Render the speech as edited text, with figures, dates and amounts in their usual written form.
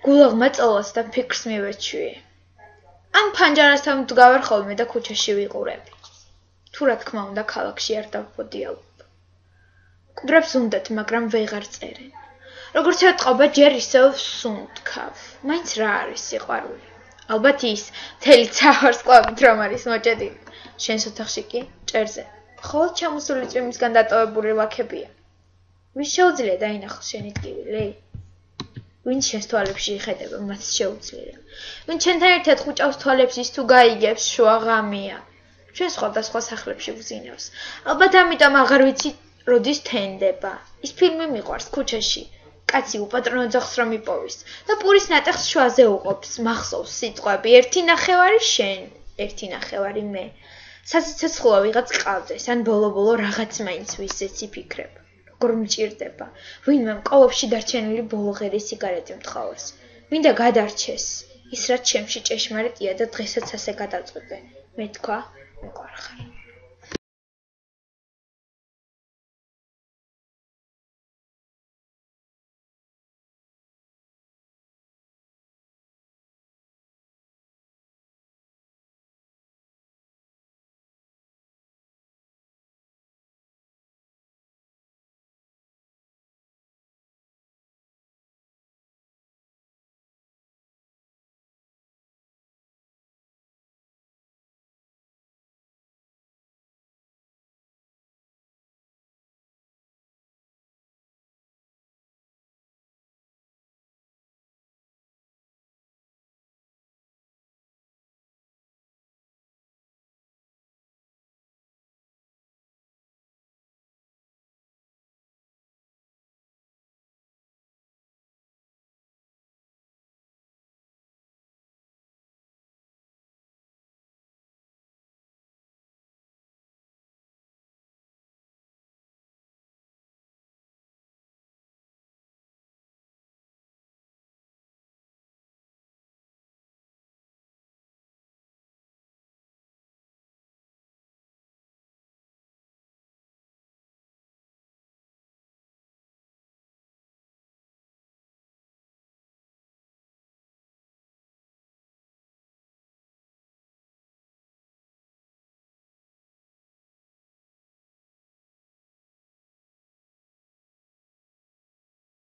გულაღმა წელას და ფიქრს მივეჩვიე. ან ფანჯარასთან ვდგავარ ხოლმე და ქუჩაში ვიყურები. თუ რა თქმა უნდა ქალაქში არ დავბოდი ალბათ. კვდრებს უნდათ, მაგრამ ვეღარ წერენ. როგორც ეთყობა ჯერ ისევ სუნთქავ. მაინც რა არის სიყვარული? ალბათ ის მთელი ცავარსკვლავით რომ არის მოჭედილი. შენს ოთახში კი ჭერზე. ხოლო ჩამოსული წვიმისგან დატოვებული ლაქებია. ვის შეუძლია დაინახოს შენი ტკივილი? ვინ შენს თვალებში იხედება, მას შეუძლია. ვინ ჩვენთან ერთად ხუჭავს თვალებს ის თუ გაიგებს შუა ღამეა. ჩვენ სხვადასხვა სახლებში ვზინავს. ალბათ ამიტომ აღარ ვიცი როდის თენდება. ის ფილმი მიყვარს ქუჩაში. კაცი უპატრონო ძაღლს რომ იპოვის და პურის ნატეხს შუაზე უყოფს, მახსოვს სიტყვები, ერთი ნახევარი შენ, ერთი ნახევარი მე. სასიცოცხლო ვიღაც ყავდეს, ან ბოლო-ბოლო რაღაც მაინც ვისეც იფიქრებ. როგორ მჭირდება, ვინმე მკოლოფში დარჩენილი ბოლო ღერი სიგარეტი მთხოვოს. მინდა გადარჩეს, ის რაც ჩემში ჭეშმარიტია და დღესაც ასე გადავწყვეტე. მე თქვა, მეყვარხარ.